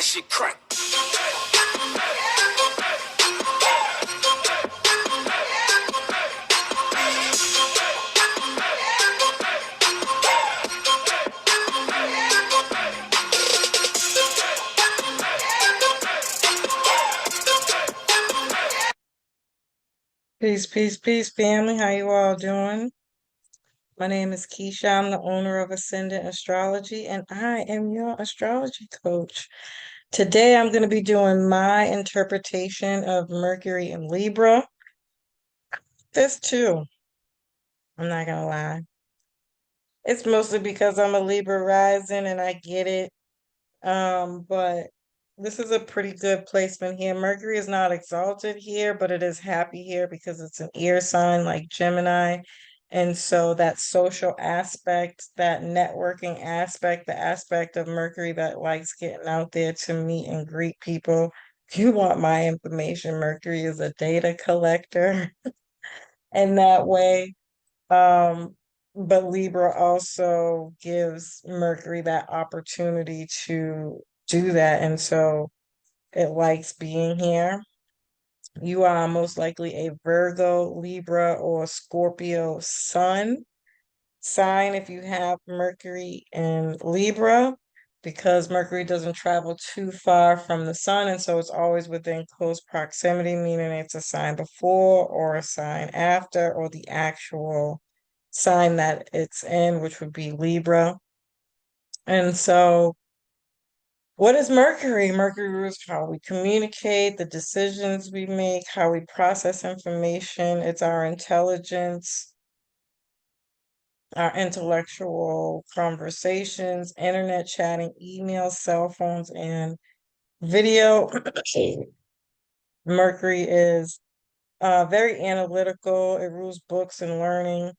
shit crack. Peace, peace, peace, family. How you all doing? My name is Keisha. I'm the owner of Ascendant Astrology, and I am your astrology coach. Today, I'm going to be doing my interpretation of Mercury in Libra. This too, I'm not going to lie. It's mostly because I'm a Libra rising and I get it. But this is a pretty good placement here. Mercury is not exalted here, but it is happy here because it's an air sign like Gemini. And so that social aspect, that networking aspect, the aspect of Mercury that likes getting out there to meet and greet people. If you want my information, Mercury is a data collector in that way. Um, but Libra also gives Mercury that opportunity to do that. And so it likes being here. You are most likely a Virgo, Libra, or Scorpio sun sign if you have Mercury in Libra, because Mercury doesn't travel too far from the sun. And so it's always within close proximity, meaning it's a sign before or a sign after, or the actual sign that it's in, which would be Libra. And so, what is Mercury? Mercury is how we communicate, the decisions we make, how we process information. It's our intelligence, our intellectual conversations, internet chatting, email, cell phones, and video. Mercury is very analytical. It rules books and learning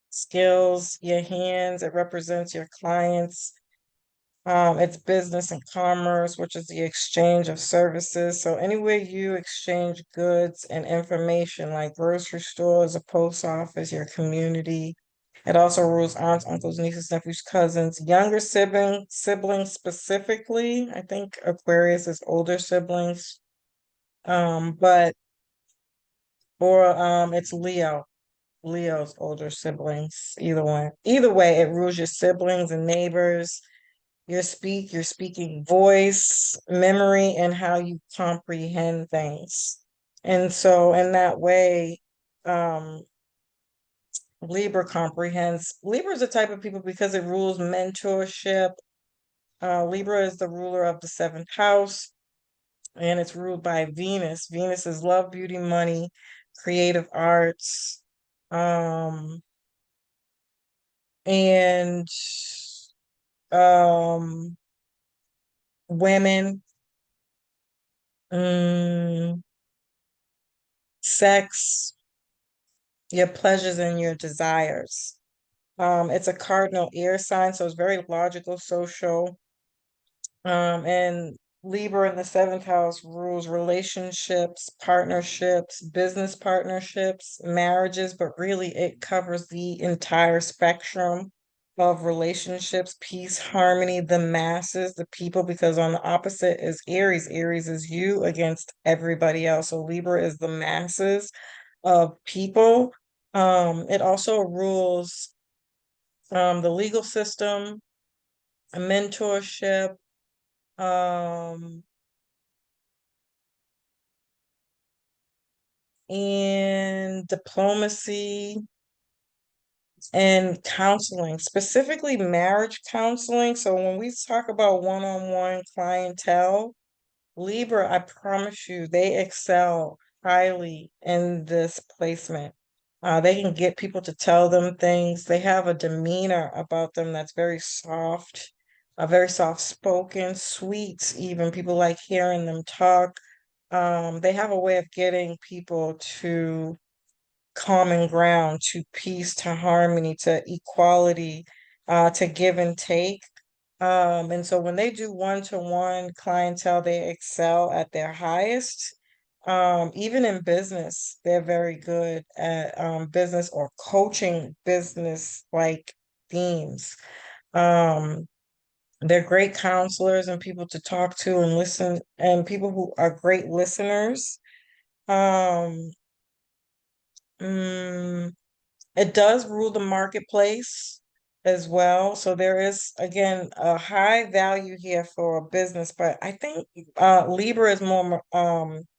skills, your hands. It represents your clients. It's business and commerce, which is the exchange of services. So anywhere you exchange goods and information, like grocery stores, a post office, your community. It also rules aunts, uncles, nieces, nephews, cousins, younger siblings specifically. I think Aquarius is older siblings. But or it's Leo's older siblings. Either one. Either way, it rules your siblings and neighbors, your speaking voice, memory, and how you comprehend things. And so in that way, um, Libra comprehends. Libra is the type of people because it rules mentorship. Libra is the ruler of the seventh house, and it's ruled by Venus. Venus is love, beauty, money, creative arts, and um, women, mm, sex, your pleasures and your desires. It's a cardinal air sign, so it's very logical, social. And Libra in the seventh house rules relationships, partnerships, business partnerships, marriages, but really it covers the entire spectrum of relationships, peace, harmony, the masses, the people, because on the opposite is Aries. Aries is you against everybody else. So Libra is the masses of people. It also rules the legal system, mentorship, um, and diplomacy and counseling, specifically marriage counseling. So when we talk about one-on-one clientele, Libra, I promise you, they excel highly in this placement. They can get people to tell them things. They have a demeanor about them that's very soft spoken, sweet, even people like hearing them talk. They have a way of getting people to common ground, to peace, to harmony, to equality, to give and take. And so when they do one-to-one clientele, they excel at their highest. Even in business, they're very good at business or coaching business like themes. Um, They're great counselors and people to talk to and listen, and people who are great listeners. Um, mm, It does rule the marketplace as well. So there is, again, a high value here for a business, but I think Libra is more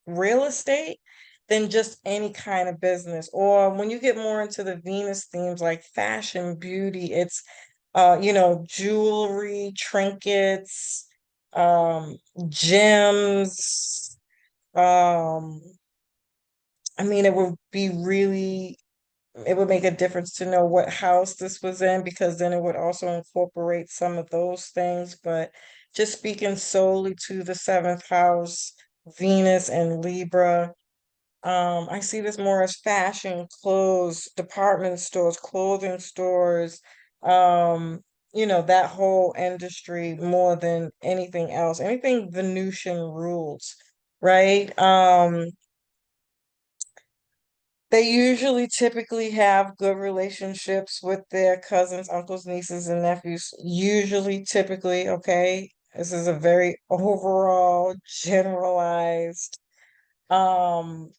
real estate than just any kind of business. Or when you get more into the Venus themes like fashion, beauty, it's jewelry, trinkets, gems. Um, I mean, it would make a difference to know what house this was in because then it would also incorporate some of those things. But just speaking solely to the seventh house, Venus and Libra, I see this more as fashion, clothes, department stores, clothing stores, um, that whole industry more than anything else. Anything Venusian rules, right? They usually typically have good relationships with their cousins, uncles, nieces, and nephews. Usually, typically, okay. This is a very overall generalized um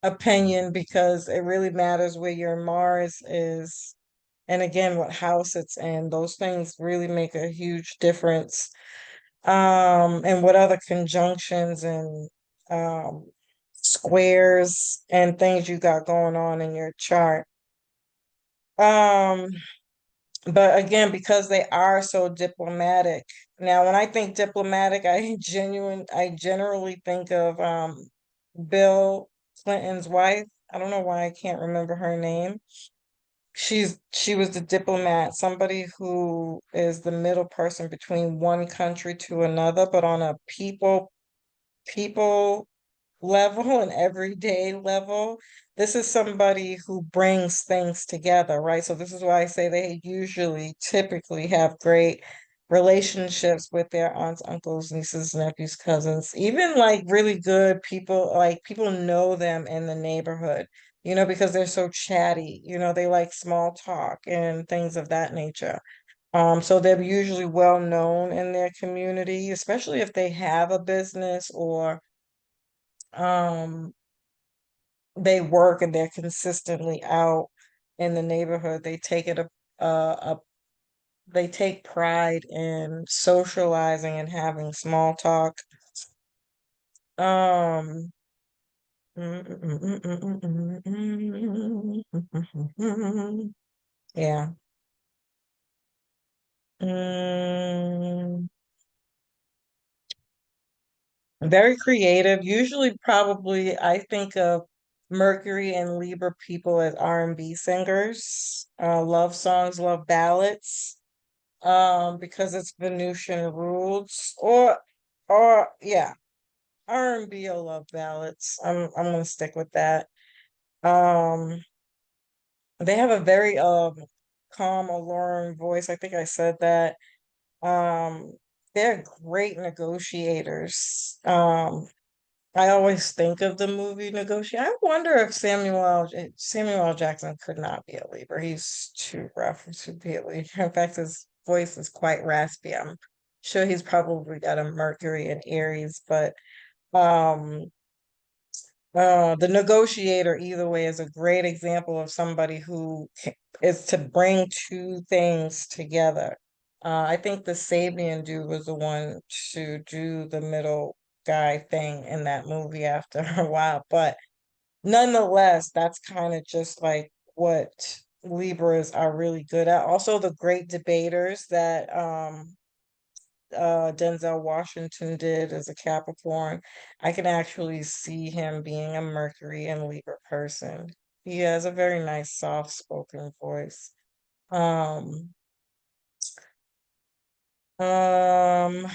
opinion because it really matters where your Mars is and again what house it's in. Those things really make a huge difference. And what other conjunctions and squares and things you got going on in your chart. Um, but again, because they are so diplomatic. Now, when I think diplomatic, I generally think of Bill Clinton's wife. I don't know why I can't remember her name. She was the diplomat, somebody who is the middle person between one country to another, but on a people level and everyday level. This is somebody who brings things together, right? So this is why I say they usually typically have great relationships with their aunts, uncles, nieces, nephews, cousins, even like really good people, like people know them in the neighborhood, because they're so chatty, they like small talk and things of that nature. So they're usually well known in their community, especially if they have a business or um they work and they're consistently out in the neighborhood. A they take pride in socializing and having small talk. Um, yeah. Mm, Very creative. Usually, probably, I think of Mercury and Libra people as R&B singers, love songs, love ballads. Because it's Venusian roots or yeah, R&B or love ballads. I'm gonna stick with that. Um, they have a very calm, alluring voice. I think I said that. Um, they're great negotiators. I always think of the movie Negotiate. I wonder if Samuel L. Jackson could not be a Libra. He's too rough to be a Libra. In fact, his voice is quite raspy. I'm sure he's probably got a Mercury in Aries, but um, the Negotiator, either way, is a great example of somebody is to bring two things together. I think the Sabian dude was the one to do the middle guy thing in that movie after a while, but nonetheless, that's kind of just like what Libras are really good at. Also, the great debaters that Denzel Washington did as a Capricorn, I can actually see him being a Mercury and Libra person. He has a very nice, soft-spoken voice. Um, um,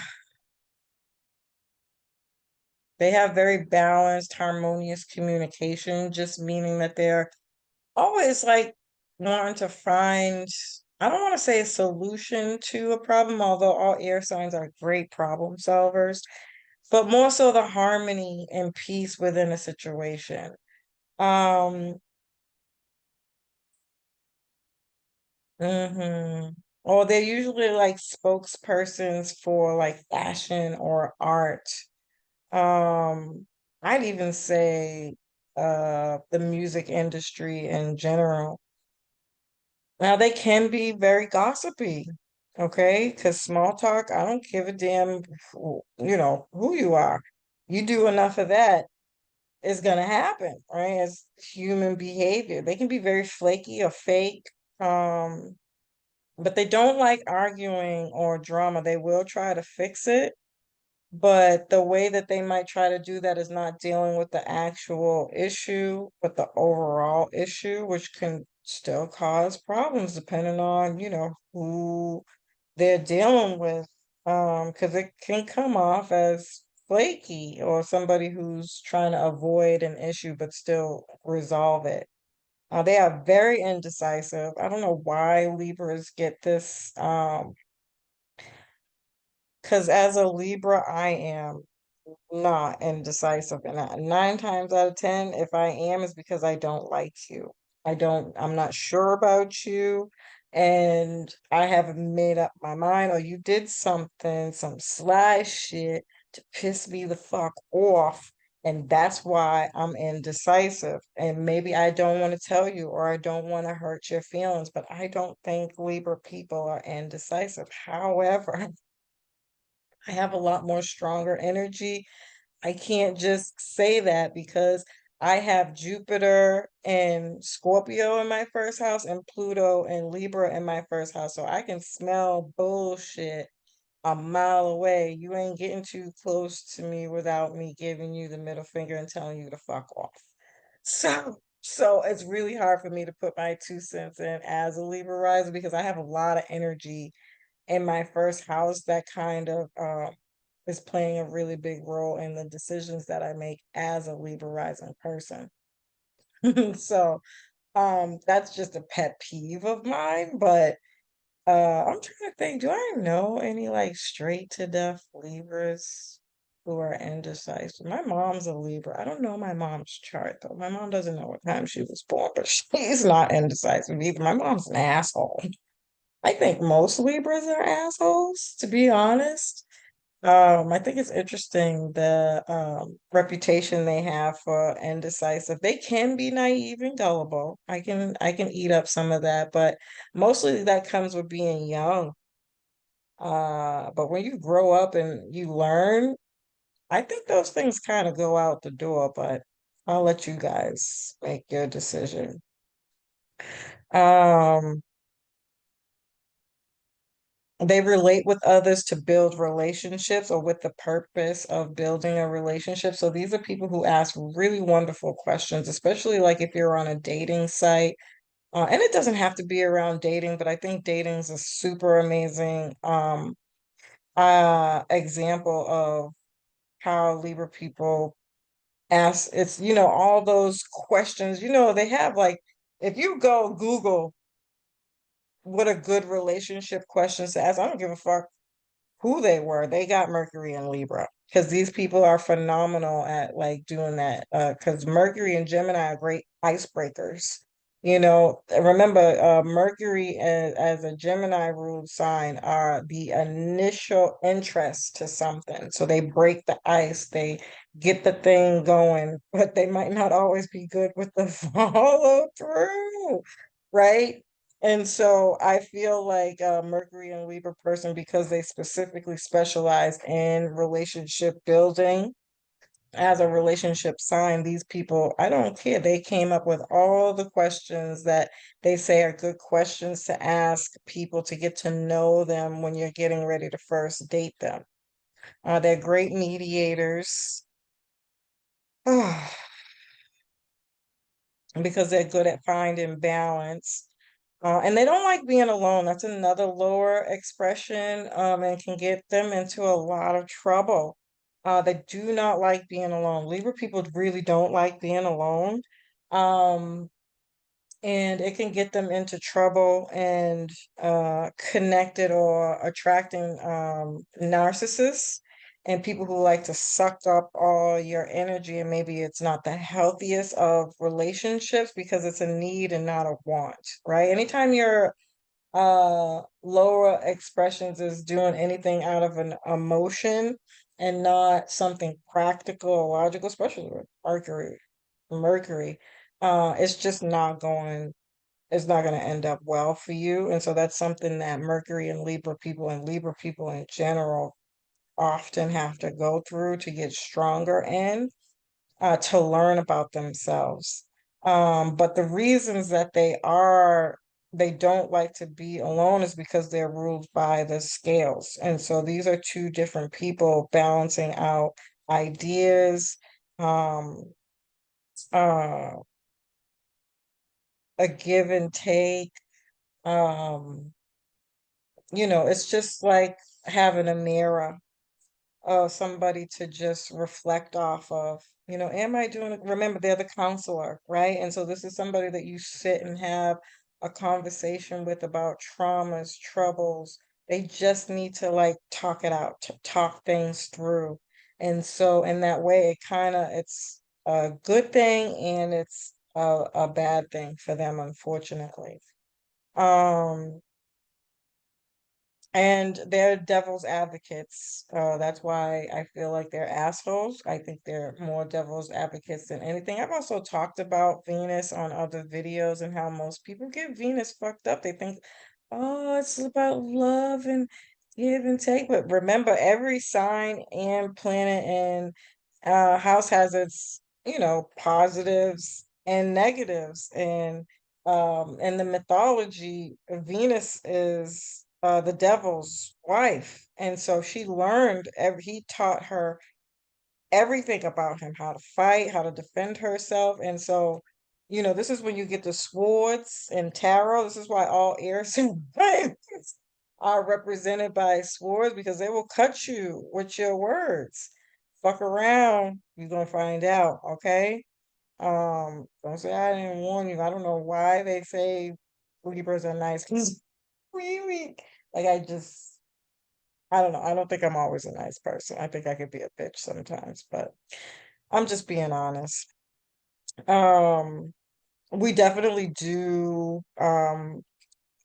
they have very balanced, harmonious communication, just meaning that they're always like wanting to find, I don't want to say a solution to a problem, although all air signs are great problem solvers, but more so the harmony and peace within a situation. Um, mhm. Or they're usually like spokespersons for like fashion or art. Um, I'd even say the music industry in general. Now they can be very gossipy, okay? Because small talk, I don't give a damn, who you are. You do enough of that, it's gonna happen, right? It's human behavior. They can be very flaky or fake, um, but they don't like arguing or drama. They will try to fix it, but the way that they might try to do that is not dealing with the actual issue, but the overall issue, which can still cause problems depending on, who they're dealing with. Because it can come off as flaky or somebody who's trying to avoid an issue but still resolve it. They are very indecisive. I don't know why Libras get this. Because as a Libra, I am not indecisive. And 9 times out of 10, if I am, it's because I don't like you. I'm not sure about you. And I haven't made up my mind, or you did something, some sly shit to piss me the fuck off. And that's why I'm indecisive. And maybe I don't want to tell you, or I don't want to hurt your feelings, but I don't think Libra people are indecisive. However, I have a lot more stronger energy. I can't just say that because I have Jupiter and Scorpio in my first house and Pluto and Libra in my first house. So I can smell bullshit a mile away. You ain't getting too close to me without me giving you the middle finger and telling you to fuck off. So it's really hard for me to put my 2 cents in as a Libra rising because I have a lot of energy in my first house that kind of is playing a really big role in the decisions that I make as a Libra rising person. So that's just a pet peeve of mine, but I'm trying to think, do I know any like straight to death Libras who are indecisive? My mom's a Libra. I don't know my mom's chart though. My mom doesn't know what time she was born, but she's not indecisive either. My mom's an asshole. I think most Libras are assholes, to be honest. I think it's interesting the reputation they have for indecisive. They can be naive and gullible. I can eat up some of that, but mostly that comes with being young. But when you grow up and you learn, I think those things kind of go out the door, but I'll let you guys make your decision. Um, They relate with others to build relationships or with the purpose of building a relationship. So these are people who ask really wonderful questions, especially like if you're on a dating site. And it doesn't have to be around dating, but I think dating is a super amazing example of how Libra people ask. It's, all those questions, they have like, if you go Google what a good relationship questions to ask, I don't give a fuck who they were. They got Mercury and Libra because these people are phenomenal at like doing that. Because Mercury and Gemini are great icebreakers. Remember, Mercury as a Gemini ruled sign are the initial interest to something. So they break the ice, they get the thing going, but they might not always be good with the follow through, right? And so I feel like Mercury and Libra person, because they specifically specialize in relationship building as a relationship sign, these people, I don't care. They came up with all the questions that they say are good questions to ask people to get to know them when you're getting ready to first date them. They're great mediators because they're good at finding balance. And they don't like being alone. That's another lower expression, and can get them into a lot of trouble. They do not like being alone. Libra people really don't like being alone. Um, and it can get them into trouble and connected or attracting narcissists and people who like to suck up all your energy, and maybe it's not the healthiest of relationships because it's a need and not a want, right? Anytime you're lower expressions is doing anything out of an emotion and not something practical or logical, especially with Mercury, it's just not going, it's not going to end up well for you. And so that's something that Mercury and Libra people in general often have to go through to get stronger in, to learn about themselves. But the reasons that they don't like to be alone is because they're ruled by the scales. And so these are two different people balancing out ideas, um, uh, a give and take. Um, it's just like having a mirror, somebody to just reflect off of. Am I doing it? Remember, they're the counselor, right? And so this is somebody that you sit and have a conversation with about traumas, troubles. They just need to like talk it out, to talk things through. And so in that way, it's a good thing and it's a bad thing for them, unfortunately. Um, and they're devil's advocates. That's why I feel like they're assholes. I think they're more devil's advocates than anything. I've also talked about Venus on other videos and how most people get Venus fucked up. They think, oh, it's about love and give and take. But remember, every sign and planet and house has its, positives and negatives. And in the mythology, Venus is the devil's wife. And so he taught her everything about him, how to fight, how to defend herself. And so, this is when you get the swords and tarot. This is why all air signs are represented by swords because they will cut you with your words. Fuck around, you're gonna find out, okay? Don't say I didn't warn you. I don't know why they say Libras are nice because really, like I don't know. I don't think I'm always a nice person. I think I could be a bitch sometimes, but I'm just being honest. Um, we definitely do.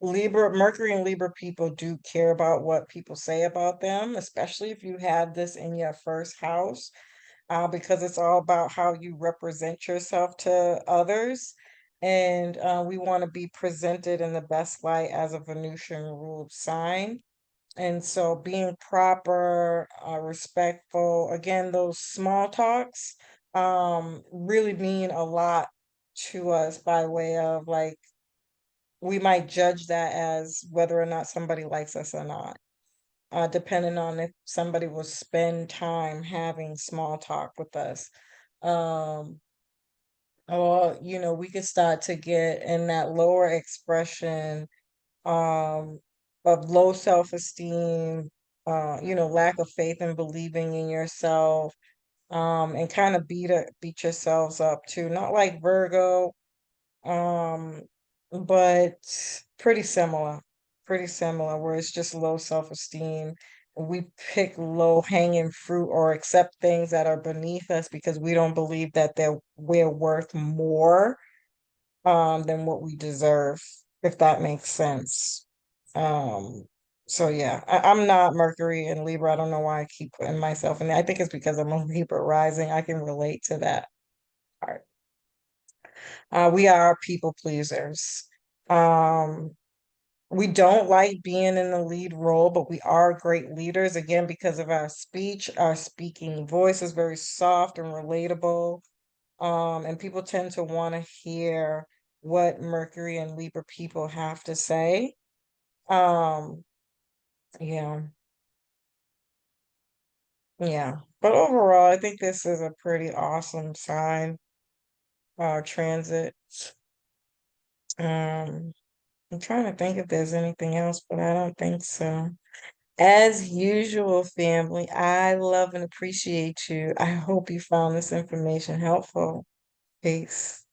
Mercury and Libra people do care about what people say about them, especially if you had this in your first house, because it's all about how you represent yourself to others. And we want to be presented in the best light as a Venusian ruled sign. And so being proper, respectful, again, those small talks really mean a lot to us by way of like, we might judge that as whether or not somebody likes us or not, depending on if somebody will spend time having small talk with us. Um, or, we could start to get in that lower expression um, of low self-esteem, lack of faith and believing in yourself, and kind of beat yourselves up too. Not like Virgo, um, but pretty similar, where it's just low self-esteem. We pick low hanging fruit or accept things that are beneath us because we don't believe that we're worth more than what we deserve, if that makes sense. Um, so yeah, I'm not Mercury and Libra. I don't know why I keep putting myself in there. I think it's because I'm a Libra rising. I can relate to that part. We are people pleasers. Um, we don't like being in the lead role, but we are great leaders again because of our speech. Our speaking voice is very soft and relatable. And people tend to want to hear what Mercury and Libra people have to say. Um, yeah, yeah. But overall, I think this is a pretty awesome sign, transit. Um, I'm trying to think if there's anything else, but I don't think so. As usual, family, I love and appreciate you. I hope you found this information helpful. Peace.